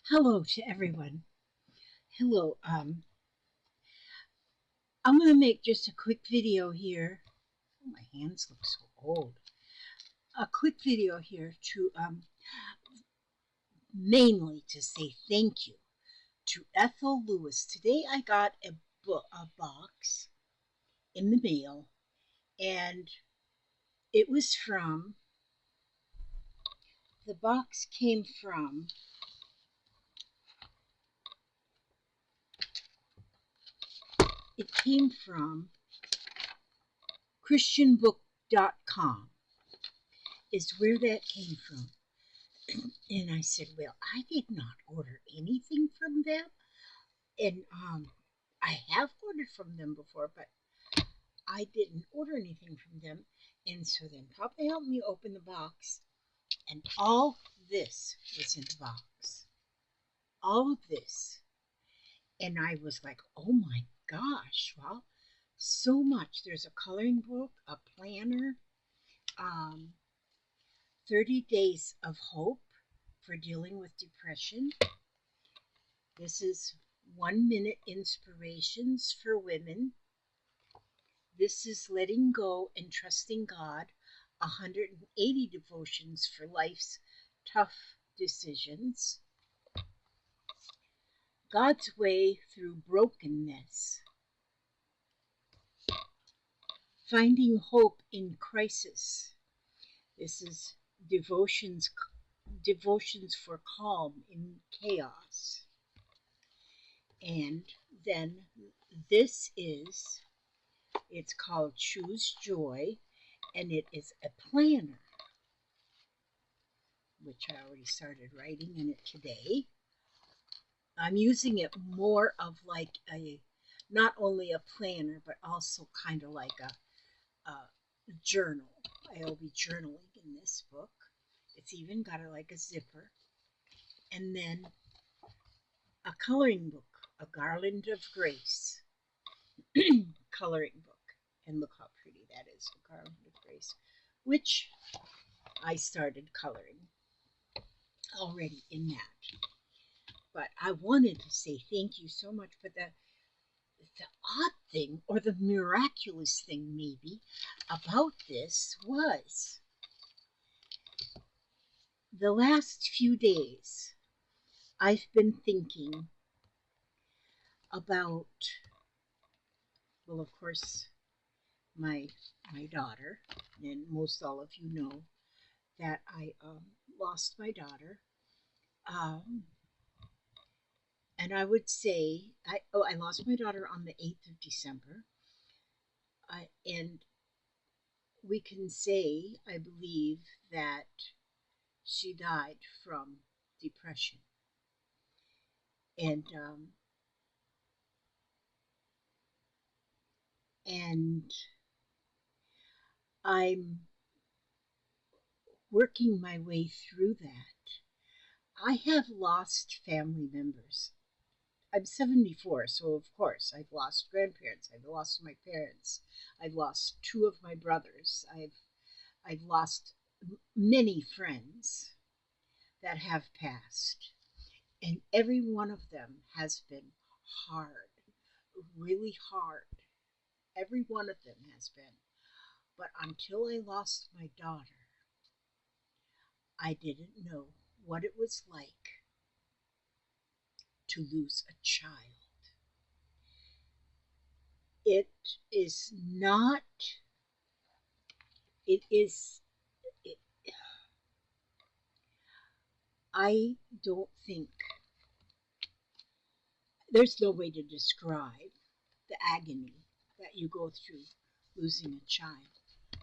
Hello to everyone. Hello. I'm going to make just a quick video here. Oh, my hands look so old. A quick video here to mainly to say thank you to Ethel Lewis. Today I got a box in the mail, and it was from, the box came from christianbook.com is where that came from. And I said, well, I did not order anything from them. And I have ordered from them before, but I didn't order anything from them. And so then Papa helped me open the box, and all this was in the box. All of this. And I was like, oh my gosh, wow, so much. There's a coloring book, a planner, um, 30 Days of Hope for dealing with depression. This is 1 minute inspirations for women. This is Letting Go and Trusting God, 180 devotions for life's tough decisions. God's Way Through Brokenness. Finding Hope in Crisis. This is devotions for calm in chaos. And then this is, it's called Choose Joy, and it is a planner, which I already started writing in it today. I'm using it more of like not only a planner, but also kind of like a journal. I'll be journaling in this book. It's even got like a zipper. And then a coloring book, A Garland of Grace. Coloring book. And look how pretty that is, A Garland of Grace, which I started coloring already in that. But I wanted to say thank you so much. But the odd thing, or the miraculous thing maybe, about this was the last few days I've been thinking about, well, of course, my daughter, and most all of you know that I lost my daughter. Um, and I would say, I lost my daughter on the 8th of December. And we can say, I believe, that she died from depression. And I'm working my way through that. I have lost family members. I'm 74, so of course I've lost grandparents. I've lost my parents. I've lost two of my brothers. I've lost many friends that have passed, and every one of them has been hard, really hard. Every one of them has been. But until I lost my daughter, I didn't know what it was like to lose a child. It is not, it is, it, I don't think, there's no way to describe the agony that you go through losing a child.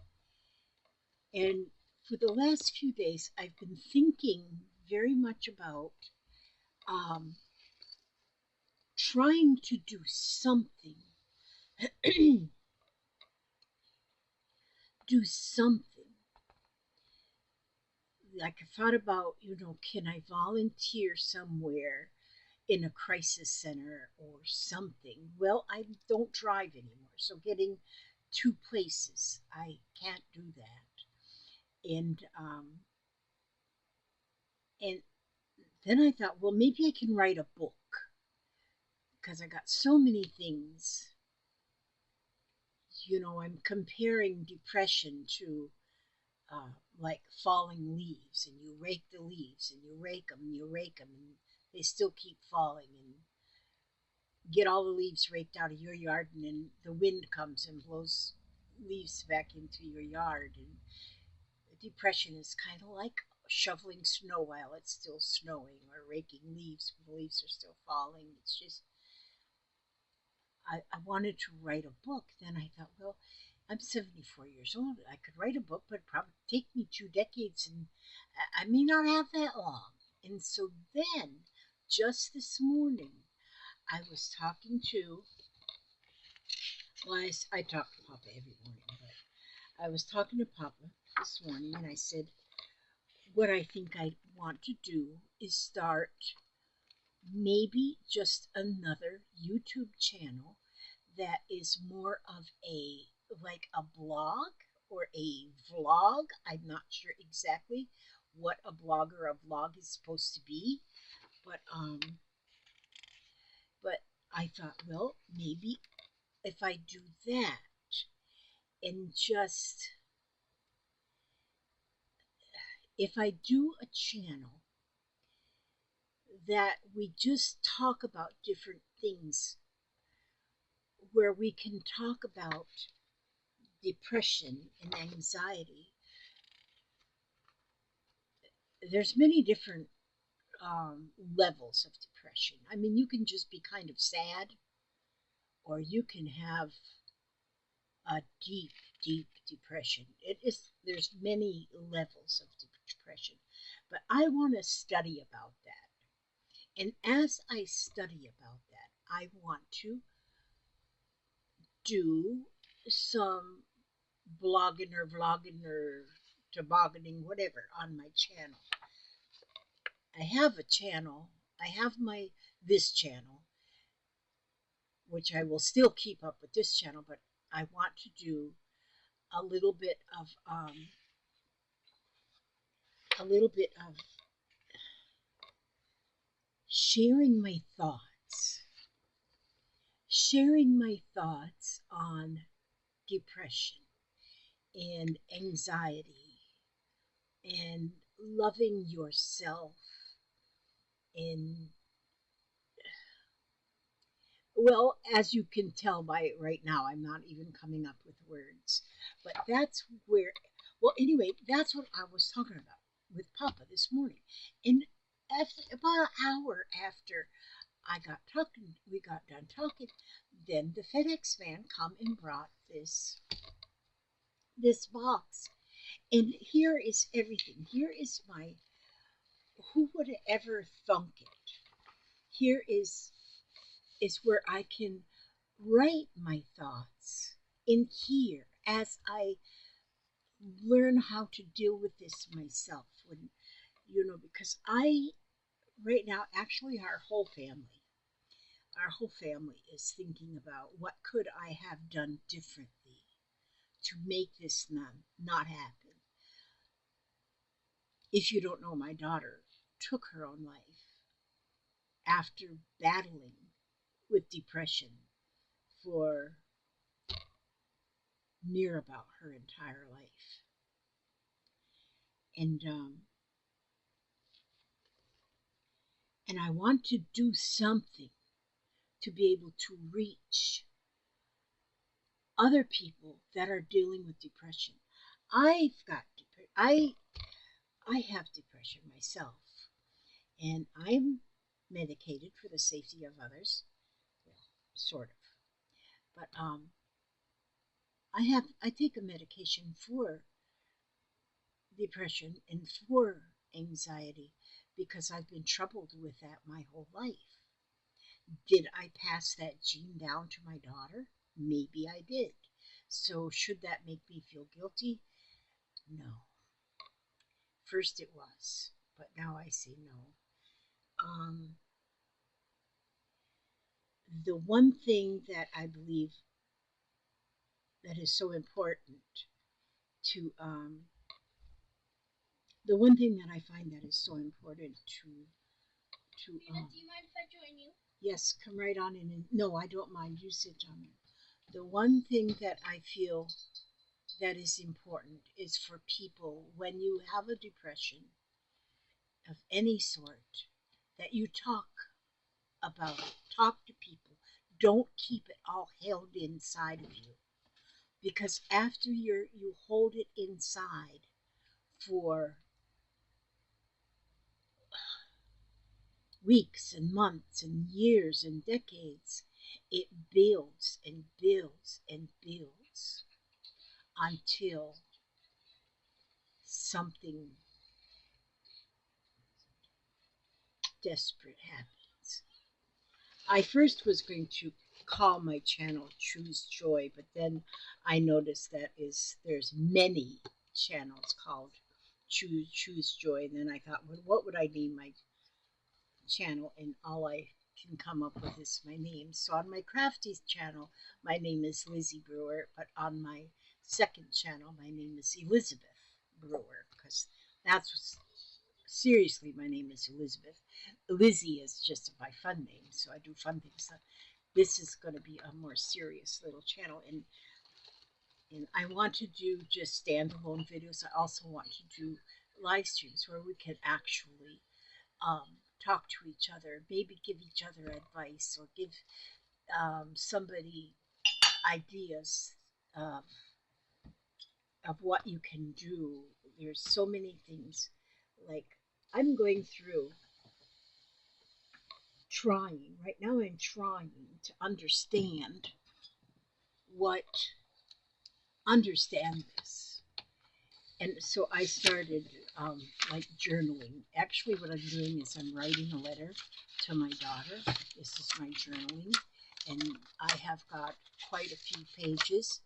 And for the last few days, I've been thinking very much about um, trying to do something, do something. Like I thought about, can I volunteer somewhere in a crisis center or something? Well, I don't drive anymore, so getting to places, I can't do that. And Then I thought, well, maybe I can write a book because I got so many things. I'm comparing depression to uh, like falling leaves, and you rake the leaves, and you rake them, and you rake them, and they still keep falling, and get all the leaves raked out of your yard, and then the wind comes and blows leaves back into your yard. And depression is kind of like shoveling snow while it's still snowing, or raking leaves when the leaves are still falling. It's just, I wanted to write a book. Then I thought, well, I'm 74 years old. I could write a book, but it'd probably take me 2 decades, and I may not have that long. And so then, just this morning, I was talking to, well, I talk to Papa every morning, but I was talking to Papa this morning, and I said, what I think I want to do is start maybe just another YouTube channel that is more of a, like a blog or a vlog. I'm not sure exactly what a blog or a vlog is supposed to be, but I thought, well, maybe if I do that and just, if I do a channel that we just talk about different things, where we can talk about depression and anxiety. There's many different levels of depression. I mean, you can just be kind of sad, or you can have a deep, deep depression. It is, there's many levels of depression, but I want to study about that. And as I study about that, I want to do some blogging or vlogging or tobogganing, whatever, on my channel. I have a channel. I have this channel, which I will still keep up with this channel, but I want to do a little bit of a little bit of sharing my thoughts, sharing my thoughts on depression and anxiety and loving yourself. And well, as you can tell by right now, I'm not even coming up with words. But that's where, well, anyway, that's what I was talking about with Papa this morning. And after, about an hour after I got talking, we got done talking, then the FedEx man come and brought this box. And here is everything. Here is my, who would have ever thunk it? Here is where I can write my thoughts in here as I learn how to deal with this myself. When, because right now, actually, our whole family is thinking about what could I have done differently to make this not happen. If you don't know, my daughter took her own life after battling with depression for near about her entire life. And and I want to do something to be able to reach other people that are dealing with depression. I have depression myself, and I'm medicated for the safety of others. Well, sort of. But I take a medication for depression and for anxiety because I've been troubled with that my whole life. Did I pass that gene down to my daughter? Maybe I did. So should that make me feel guilty? No. First it was, but now I say no. Um, the one thing that I believe that is so important to, the one thing that I find that is so important to to. Do you mind if I join you? Yes, come right on in. And, no, I don't mind. You sit down there. The one thing that I feel that is important is for people when you have a depression of any sort that you talk about it. Talk to people. Don't keep it all held inside of you because after you hold it inside for weeks and months and years and decades, it builds and builds and builds until something desperate happens. I first was going to call my channel Choose Joy, but then I noticed that there's many channels called Choose Joy, and then I thought, well, what would I name my channel? And all I can come up with is my name. So on my Crafty channel, my name is Lizzie Brewer, but on my second channel, my name is Elizabeth Brewer, because that's seriously, my name is Elizabeth. Lizzie is just my fun name, so I do fun things. So this is going to be a more serious little channel, and I want to do just standalone videos. I also want to do live streams where we can actually um, talk to each other, maybe give each other advice, or give somebody ideas of what you can do. There's so many things. Like I'm going through trying right now. I'm trying to what understand this. And so I started like journaling. Actually, what I'm doing is I'm writing a letter to my daughter. This is my journaling, and I have got quite a few pages.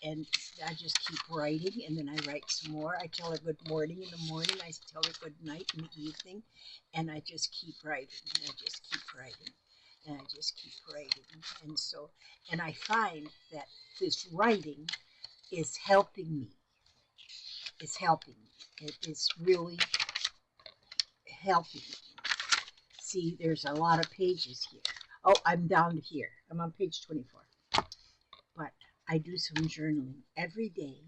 And I just keep writing, and then I write some more. I tell her good morning in the morning. I tell her good night in the evening, and I just keep writing, and I just keep writing, and I just keep writing. And so, and I find that this writing is helping me. It's helping me. It is really helping me. See, there's a lot of pages here. Oh, I'm down to here. I'm on page 24. But I do some journaling every day.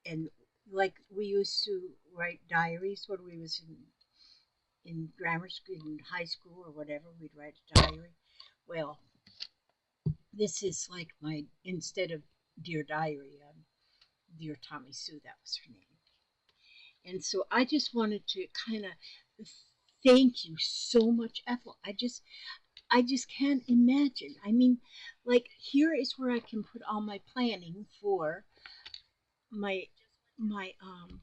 And like we used to write diaries when we was in grammar school, in high school or whatever, we'd write a diary. Well, this is like my, instead of Dear Diary, Dear Tommy Sue, that was her name. And so I just wanted to kind of thank you so much, Ethel. I just can't imagine. I mean, like here is where I can put all my planning for my my um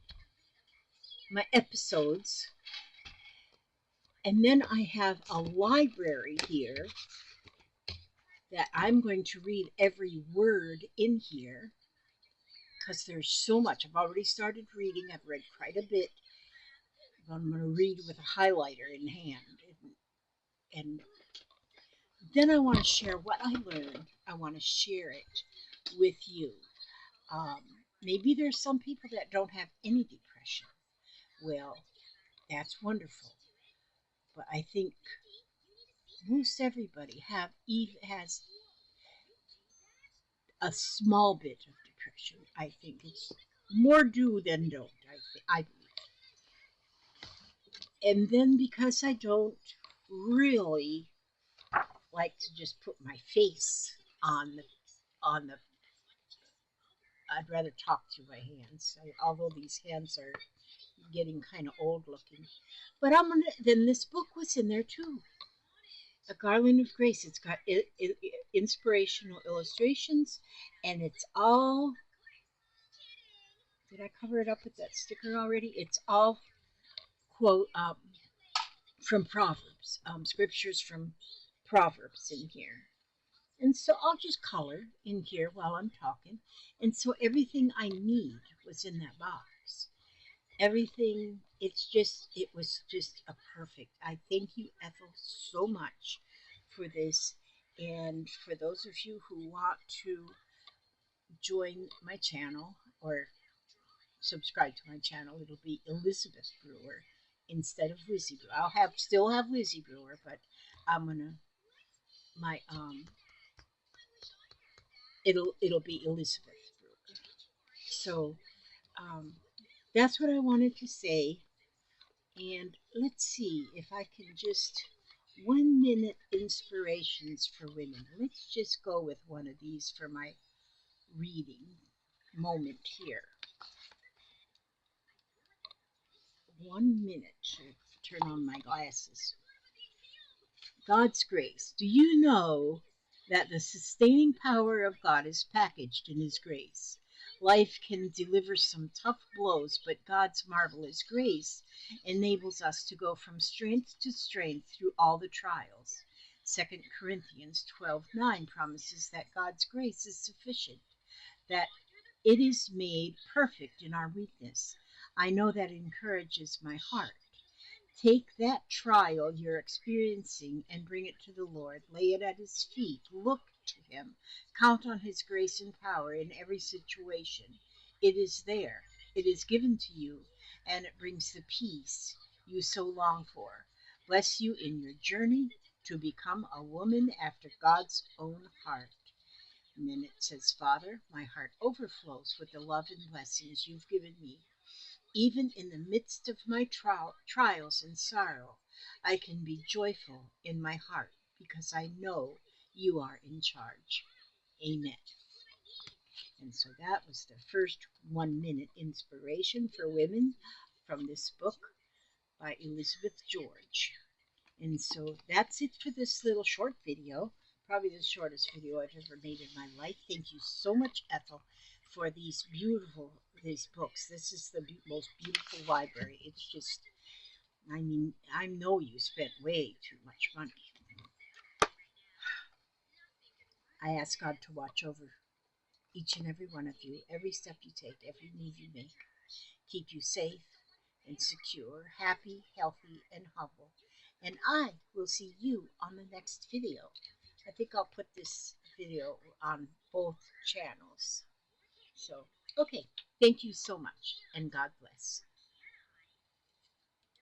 my episodes. And then I have a library here that I'm going to read every word in here because there's so much. I've already started reading. I've read quite a bit. I'm going to read with a highlighter in hand. And then I want to share what I learned. I want to share it with you. Um, Maybe there's some people that don't have any depression. Well, that's wonderful. But I think most everybody has a small bit of depression. I think it's more do than don't. I believe. And then because I don't really like to just put my face on the I'd rather talk through my hands. Although these hands are getting kind of old looking. But then this book was in there too. A Garland of Grace. It's got inspirational illustrations, and it's all. Did I cover it up with that sticker already? It's all quote from Proverbs, scriptures from Proverbs in here. And so I'll just color in here while I'm talking. And so everything I need was in that box. Everything, it was just a perfect. I thank you, Ethel, so much for this. And for those of you who want to join my channel or subscribe to my channel, it'll be Elizabeth Brewer. instead of Lizzie Brewer. I'll have still have Lizzie Brewer, but I'm gonna my it'll be Elizabeth Brewer. So um, that's what I wanted to say. And let's see if I can just 1 minute inspirations for women. Let's just go with one of these for my reading moment here. 1 minute to turn on my glasses. God's grace. Do you know that the sustaining power of God is packaged in His grace? Life can deliver some tough blows, but God's marvelous grace enables us to go from strength to strength through all the trials. 2 Corinthians 12:9 promises that God's grace is sufficient, that it is made perfect in our weakness. I know that encourages my heart. Take that trial you're experiencing and bring it to the Lord. Lay it at His feet. Look to Him. Count on His grace and power in every situation. It is there. It is given to you, and it brings the peace you so long for. Bless you in your journey to become a woman after God's own heart. And then it says, Father, my heart overflows with the love and blessings you've given me. Even in the midst of my trials and sorrow, I can be joyful in my heart because I know you are in charge. Amen. And so that was the first 1 minute inspiration for women from this book by Elizabeth George. And so that's it for this little short video, probably the shortest video I've ever made in my life. Thank you so much, Ethel, for these books. This is the most beautiful library. It's just, I mean, I know you spent way too much money. I ask God to watch over each and every one of you, every step you take, every move you make, keep you safe and secure, happy, healthy, and humble. And I will see you on the next video. I think I'll put this video on both channels. So, okay, thank you so much, and God bless.